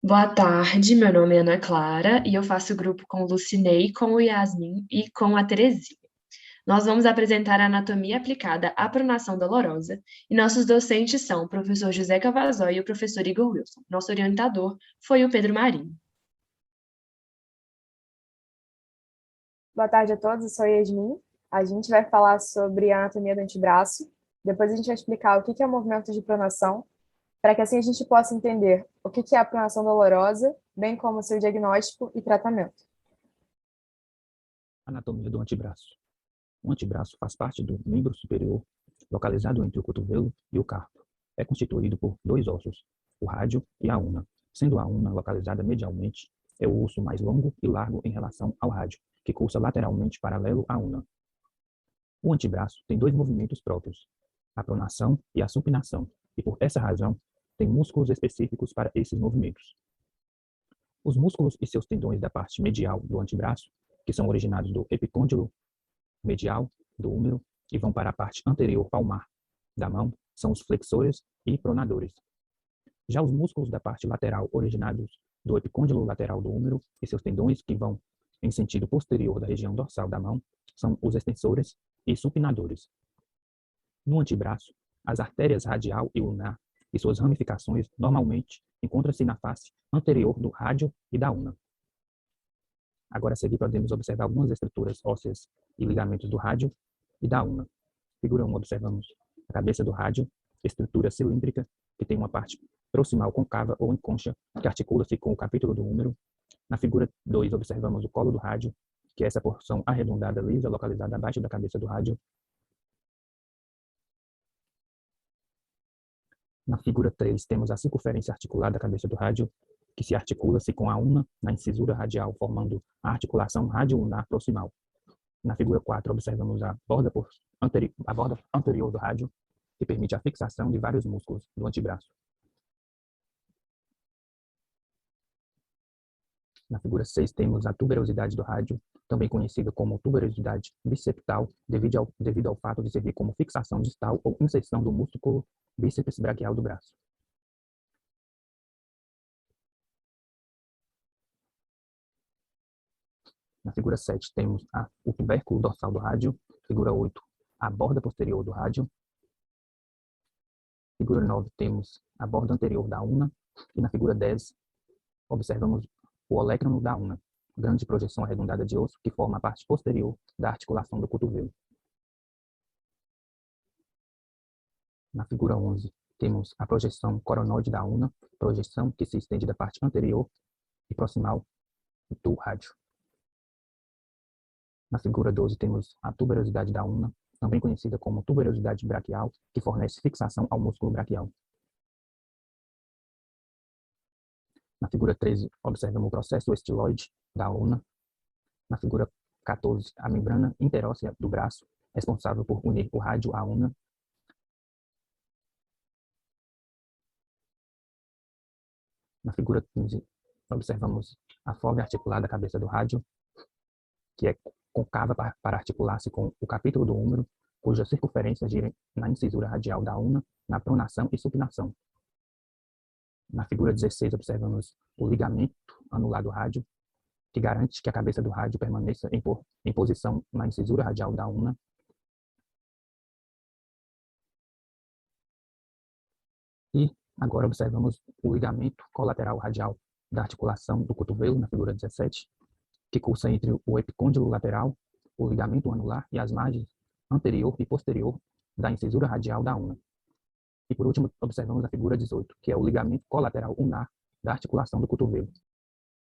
Boa tarde, meu nome é Ana Clara e eu faço grupo com o Lucinei, com o Yasmin e com a Terezinha. Nós vamos apresentar a anatomia aplicada à pronação dolorosa e nossos docentes são o professor José Cavazós e o professor Igor Wilson. Nosso orientador foi o Pedro Marinho. Boa tarde a todos, eu sou a Yasmin. A gente vai falar sobre a anatomia do antebraço. Depois a gente vai explicar o que é o movimento de pronação, para que assim a gente possa entender o que é a pronação dolorosa, bem como seu diagnóstico e tratamento. Anatomia do antebraço. O antebraço faz parte do membro superior, localizado entre o cotovelo e o carpo. É constituído por dois ossos, o rádio e a una, sendo a una localizada medialmente, é o osso mais longo e largo em relação ao rádio, que cursa lateralmente paralelo à una. O antebraço tem dois movimentos próprios, a pronação e a supinação, e por essa razão tem músculos específicos para esses movimentos. Os músculos e seus tendões da parte medial do antebraço, que são originados do epicôndilo medial do húmero e vão para a parte anterior palmar da mão, são os flexores e pronadores. Já os músculos da parte lateral originados do epicôndilo lateral do húmero e seus tendões que vão em sentido posterior da região dorsal da mão são os extensores e supinadores. No antebraço, as artérias radial e ulnar e suas ramificações normalmente encontram-se na face anterior do rádio e da una. Agora a seguir podemos observar algumas estruturas ósseas e ligamentos do rádio e da una. Figura 1, observamos a cabeça do rádio, estrutura cilíndrica, que tem uma parte proximal concava ou em concha, que articula-se com o capítulo do húmero. Na figura 2, observamos o colo do rádio, que é essa porção arredondada lisa localizada abaixo da cabeça do rádio. Na figura 3, temos a circunferência articular da cabeça do rádio, que se articula-se com a una na incisura radial, formando a articulação radio-ulnar proximal. Na figura 4, observamos a borda anterior do rádio, que permite a fixação de vários músculos do antebraço. Na figura 6, temos a tuberosidade do rádio, também conhecida como tuberosidade biceptal, devido ao fato de servir como fixação distal ou inserção do músculo bíceps braquial do braço. Na figura 7, temos o tubérculo dorsal do rádio. Figura 8, a borda posterior do rádio. Figura 9, temos a borda anterior da una. E na figura 10, observamos o olecrano da una, grande projeção arredondada de osso que forma a parte posterior da articulação do cotovelo. Na figura 11, temos a projeção coronoide da una, projeção que se estende da parte anterior e proximal do rádio. Na figura 12, temos a tuberosidade da una, também conhecida como tuberosidade braquial, que fornece fixação ao músculo braquial. Na figura 13, observamos o processo estiloide da una. Na figura 14, a membrana interóssea do braço, responsável por unir o rádio à una. Na figura 15, observamos a fóvea articular da cabeça do rádio, que é concava para articular-se com o capítulo do húmero, cuja circunferência gira na incisura radial da una, na pronação e supinação. Na figura 16, observamos o ligamento anular do rádio, que garante que a cabeça do rádio permaneça em posição na incisura radial da una. E agora observamos o ligamento colateral radial da articulação do cotovelo, na figura 17, que cursa entre o epicôndilo lateral, o ligamento anular e as margens anterior e posterior da incisura radial da una. E por último, observamos a figura 18, que é o ligamento colateral ulnar da articulação do cotovelo.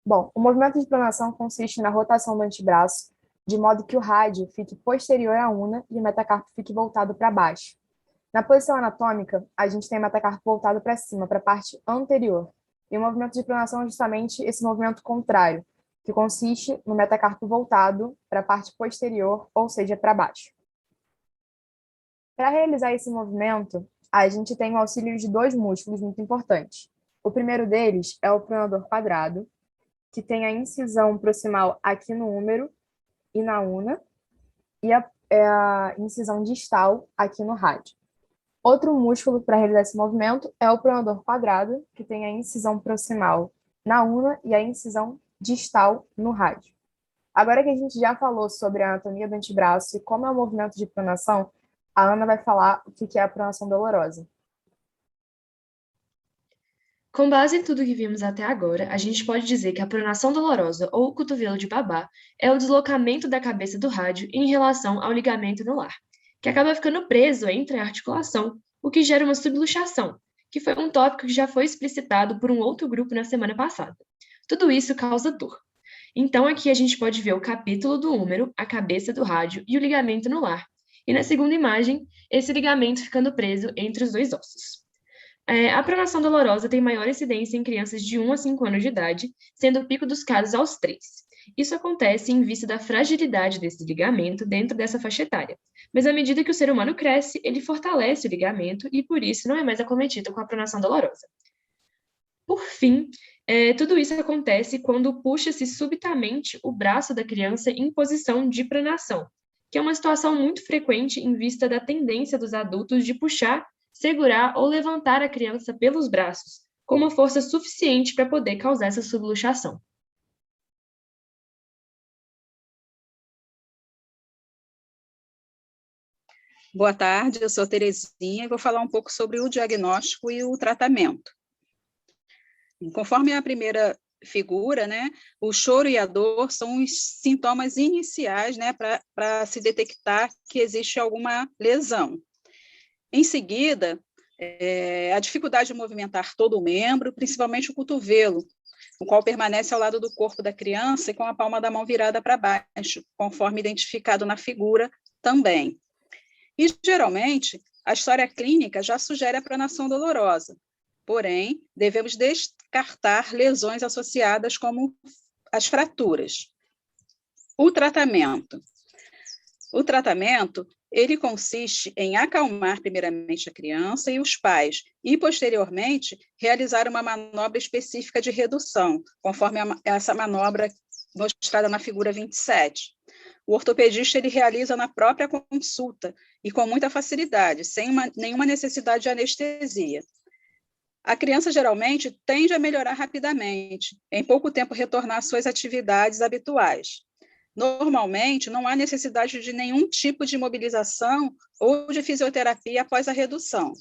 Bom, o movimento de pronação consiste na rotação do antebraço, de modo que o rádio fique posterior à una e o metacarpo fique voltado para baixo. Na posição anatômica, a gente tem o metacarpo voltado para cima, para a parte anterior. E o movimento de pronação é justamente esse movimento contrário, que consiste no metacarpo voltado para a parte posterior, ou seja, para baixo. Para realizar esse movimento, a gente tem o auxílio de dois músculos muito importantes. O primeiro deles é o pronador quadrado, que tem a incisão proximal aqui no húmero e na una, e a incisão distal aqui no rádio. Outro músculo para realizar esse movimento é o pronador quadrado, que tem a incisão proximal na una e a incisão distal no rádio. Agora que a gente já falou sobre a anatomia do antebraço e como é o movimento de pronação, a Ana vai falar o que é a pronação dolorosa. Com base em tudo que vimos até agora, a gente pode dizer que a pronação dolorosa ou cotovelo de babá é o deslocamento da cabeça do rádio em relação ao ligamento anular, que acaba ficando preso entre a articulação, o que gera uma subluxação, que foi um tópico que já foi explicitado por um outro grupo na semana passada. Tudo isso causa dor. Então, aqui a gente pode ver o capítulo do húmero, a cabeça do rádio e o ligamento anular. E na segunda imagem, esse ligamento ficando preso entre os dois ossos. A pronação dolorosa tem maior incidência em crianças de 1 a 5 anos de idade, sendo o pico dos casos aos 3. Isso acontece em vista da fragilidade desse ligamento dentro dessa faixa etária. Mas à medida que o ser humano cresce, ele fortalece o ligamento e por isso não é mais acometido com a pronação dolorosa. Por fim, tudo isso acontece quando puxa-se subitamente o braço da criança em posição de pronação, que é uma situação muito frequente em vista da tendência dos adultos de puxar, segurar ou levantar a criança pelos braços, com uma força suficiente para poder causar essa subluxação. Boa tarde, eu sou Terezinha e vou falar um pouco sobre o diagnóstico e o tratamento. Conforme a primeira figura, né, o choro e a dor são os sintomas iniciais, né, para se detectar que existe alguma lesão. Em seguida, a dificuldade de movimentar todo o membro, principalmente o cotovelo, o qual permanece ao lado do corpo da criança e com a palma da mão virada para baixo, conforme identificado na figura também. E, geralmente, a história clínica já sugere a pronação dolorosa, porém, devemos descartar lesões associadas como as fraturas. O tratamento. O tratamento, ele consiste em acalmar primeiramente a criança e os pais, e, posteriormente, realizar uma manobra específica de redução, conforme essa manobra mostrada na figura 27. O ortopedista ele realiza na própria consulta e com muita facilidade, sem nenhuma necessidade de anestesia. A criança geralmente tende a melhorar rapidamente, em pouco tempo retornar às suas atividades habituais. Normalmente, não há necessidade de nenhum tipo de imobilização ou de fisioterapia após a redução.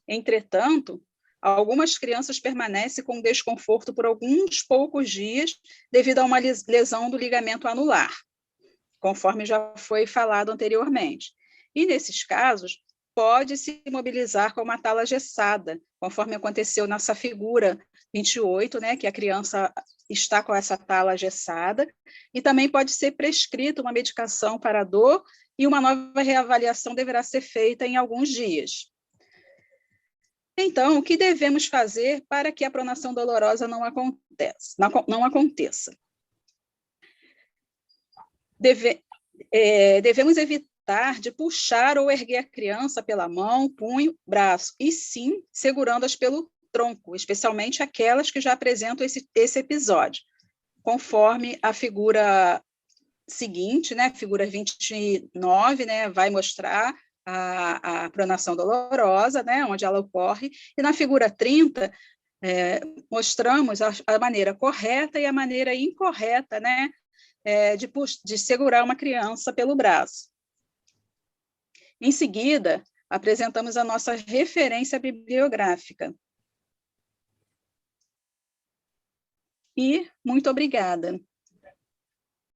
Entretanto, algumas crianças permanecem com desconforto por alguns poucos dias devido a uma lesão do ligamento anular, conforme já foi falado anteriormente. E, nesses casos, pode-se imobilizar com uma tala gessada, conforme aconteceu nessa figura 28, né, que a criança está com essa tala gessada, e também pode ser prescrita uma medicação para a dor e uma nova reavaliação deverá ser feita em alguns dias. Então, o que devemos fazer para que a pronação dolorosa não aconteça? Devemos evitar de puxar ou erguer a criança pela mão, punho, braço, e sim segurando-as pelo tronco, especialmente aquelas que já apresentam esse episódio, conforme a figura seguinte, né, figura 29, né, vai mostrar a pronação dolorosa, né, onde ela ocorre, e na figura 30, mostramos a maneira correta e a maneira incorreta, né, de segurar uma criança pelo braço. Em seguida, apresentamos a nossa referência bibliográfica. E muito obrigada.